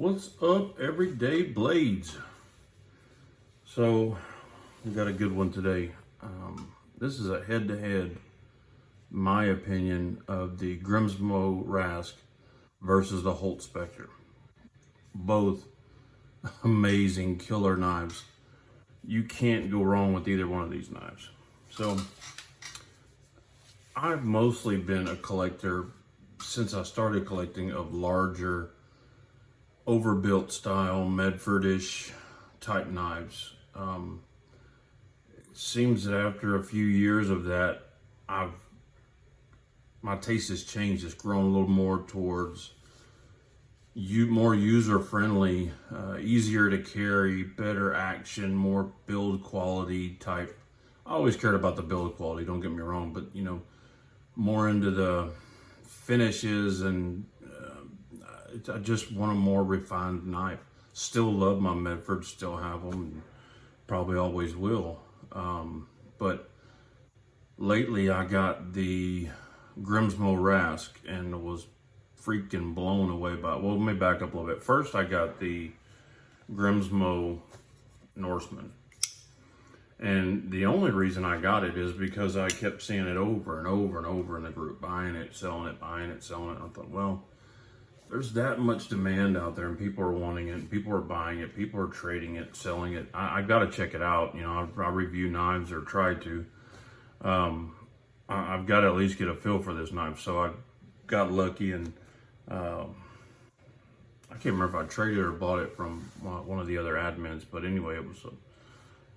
What's up, everyday blades? So we got a good one today. This is a head-to-head, my opinion, of the Grimsmo Rask versus the Holt Specter. Both amazing killer knives. You can't go wrong with either one of these knives. So I've mostly been a collector since I started collecting of larger, overbuilt style, Medfordish type knives. It seems that after a few years of that, my taste has changed. It's grown a little more towards more user-friendly, easier to carry, better action, more build quality type. I always cared about the build quality, don't get me wrong, but more into the finishes, and I just want a more refined knife. Still love my Medfords, still have them, and probably always will. But lately I got the Grimsmo Rask and was freaking blown away by it. Well, let me back up a little bit. First, I got the Grimsmo Norseman. And the only reason I got it is because I kept seeing it over and over and over in the group, buying it, selling it, buying it, selling it. And I thought, well, there's that much demand out there and people are wanting it, and people are buying it, people are trading it, selling it. I got to check it out. I review knives, or try to. I've got to at least get a feel for this knife. So I got lucky, and I can't remember if I traded or bought it from one of the other admins, but anyway, it was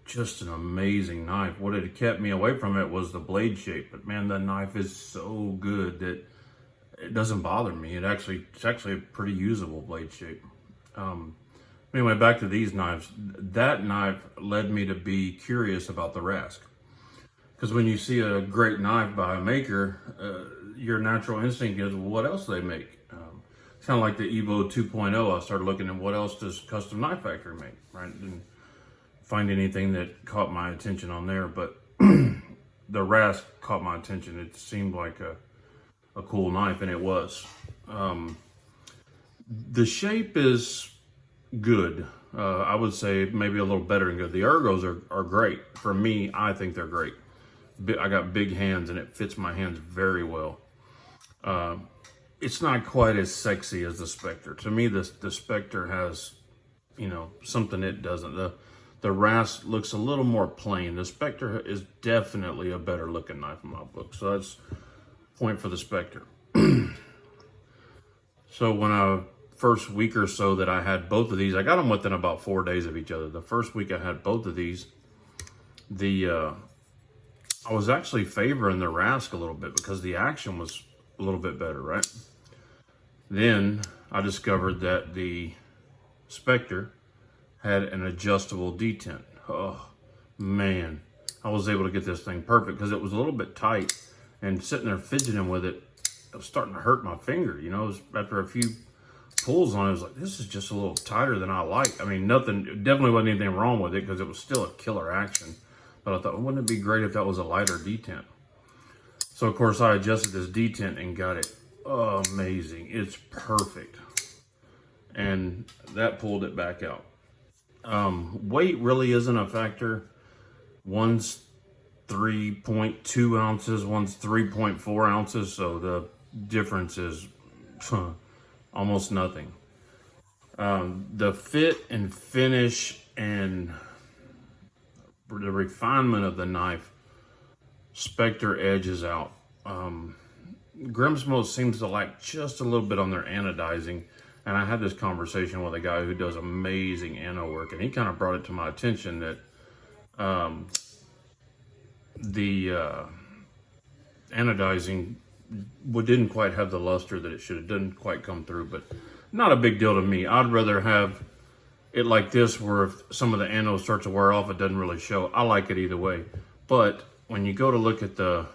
just an amazing knife. What had kept me away from it was the blade shape, but man, the knife is so good that it doesn't bother me. It's actually a pretty usable blade shape. Anyway, back to these knives. That knife led me to be curious about the Rask. Because when you see a great knife by a maker, your natural instinct is, well, what else do they make? It's kind of like the Evo 2.0. I started looking at what else does Custom Knife Factory make, right? Didn't find anything that caught my attention on there, but the Rask caught my attention. It seemed like a cool knife, and it was. The shape is good. I would say maybe a little better than good. The ergos are great. For me, I think they're great. I got big hands, and it fits my hands very well. It's not quite as sexy as the Specter. To me, the Specter has, something it doesn't. The Rask looks a little more plain. The Specter is definitely a better looking knife in my book. So that's point for the Specter. So when first week or so that I had both of these, I got them within about 4 days of each other. The first week I had both of these, I was actually favoring the Rask a little bit because the action was a little bit better, right? Then I discovered that the Specter had an adjustable detent. Oh man, I was able to get this thing perfect because it was a little bit tight, and sitting there fidgeting with it, it was starting to hurt my finger. It was, after a few pulls on it, I was like, this is just a little tighter than I like. I mean, definitely wasn't anything wrong with it because it was still a killer action. But I thought, wouldn't it be great if that was a lighter detent? So of course I adjusted this detent and got it amazing. It's perfect. And that pulled it back out. Weight really isn't a factor. One's 3.2 ounces, one's 3.4 ounces. So the difference is almost nothing. The fit and finish and the refinement of the knife, Specter edges out. Grimsmo seems to lack just a little bit on their anodizing. And I had this conversation with a guy who does amazing ano work, and he kind of brought it to my attention that the anodizing didn't quite have the luster that it should have. Didn't quite come through, but not a big deal to me. I'd rather have it like this, where if some of the ano starts to wear off, it doesn't really show. I like it either way. But when you go to look at the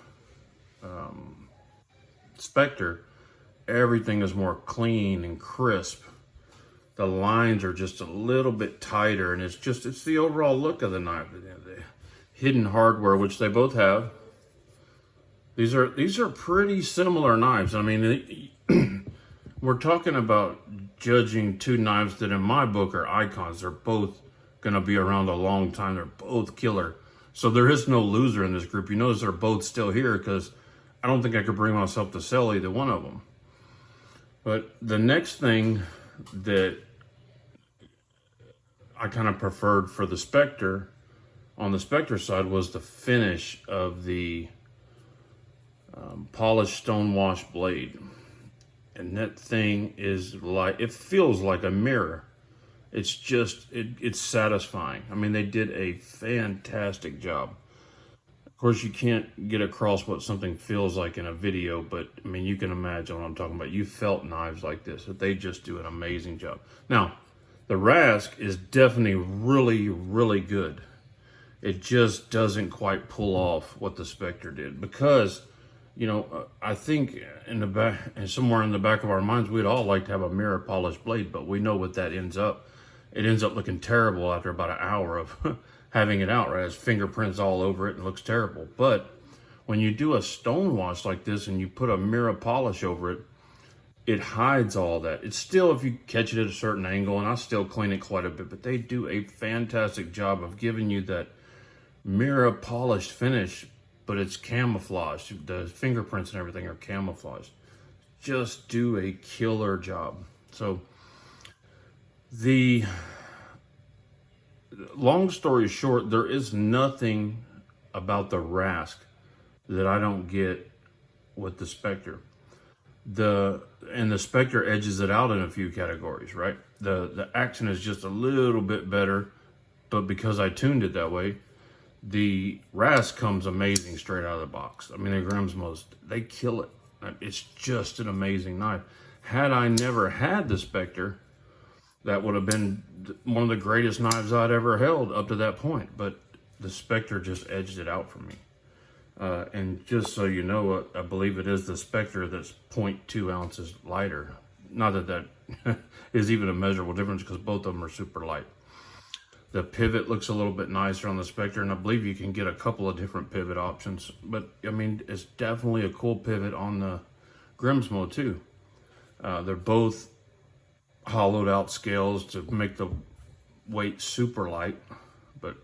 Specter, everything is more clean and crisp. The lines are just a little bit tighter, and it's the overall look of the knife. The hidden hardware, which they both have. These are pretty similar knives. I mean, we're talking about judging two knives that in my book are icons. They're both going to be around a long time. They're both killer. So there is no loser in this group. You notice they're both still here because I don't think I could bring myself to sell either one of them. But the next thing that I kind of preferred for the Specter, on the Specter side, was the finish of the polished stonewash blade. And that thing is like, it feels like a mirror. It's just, it's satisfying. I mean, they did a fantastic job. Of course, you can't get across what something feels like in a video, but I mean, you can imagine what I'm talking about. You felt knives like this, that they just do an amazing job. Now, the Rask is definitely really, really good. It just doesn't quite pull off what the Specter did because, you know, I think in the back, and somewhere in the back of our minds, we'd all like to have a mirror polished blade, but we know what that ends up. It ends up looking terrible after about an hour of having it out, right? It has fingerprints all over it and looks terrible. But when you do a stone wash like this and you put a mirror polish over it, it hides all that. It's still, if you catch it at a certain angle, and I still clean it quite a bit, but they do a fantastic job of giving you that mirror polished finish, but it's camouflaged. The fingerprints and everything are camouflaged. Just do a killer job. So the long story short, there is nothing about the Rask that I don't get with the Specter. And the Specter edges it out in a few categories, right? The action is just a little bit better, but because I tuned it that way, the Rask comes amazing straight out of the box. I mean, the Grimsmos, they kill it. It's just an amazing knife. Had I never had the Specter, that would have been one of the greatest knives I'd ever held up to that point. But the Specter just edged it out for me. And just so you know, I believe it is the Specter that's 0.2 ounces lighter. Not that that is even a measurable difference because both of them are super light. The pivot looks a little bit nicer on the Specter, and I believe you can get a couple of different pivot options. But, I mean, it's definitely a cool pivot on the Grimsmo, too. They're both hollowed out scales to make the weight super light. But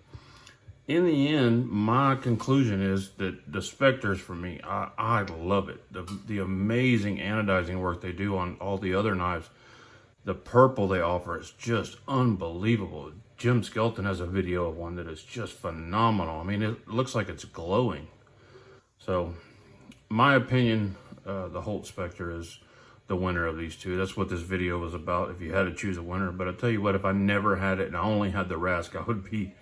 in the end, my conclusion is that the Specters, for me, I love it. The amazing anodizing work they do on all the other knives. The purple they offer is just unbelievable. Jim Skelton has a video of one that is just phenomenal. I mean, it looks like it's glowing. So, my opinion, the Holt Specter is the winner of these two. That's what this video was about, if you had to choose a winner. But I tell you what, if I never had it and I only had the Rask, I would be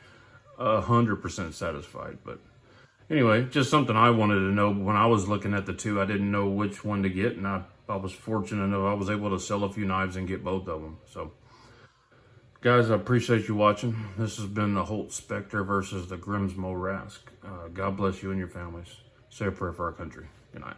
100% satisfied. But anyway, just something I wanted to know. When I was looking at the two, I didn't know which one to get, and I was fortunate enough I was able to sell a few knives and get both of them. So, guys, I appreciate you watching. This has been the Holt Specter versus the Grimsmo Rask. God bless you and your families. Say a prayer for our country. Good night.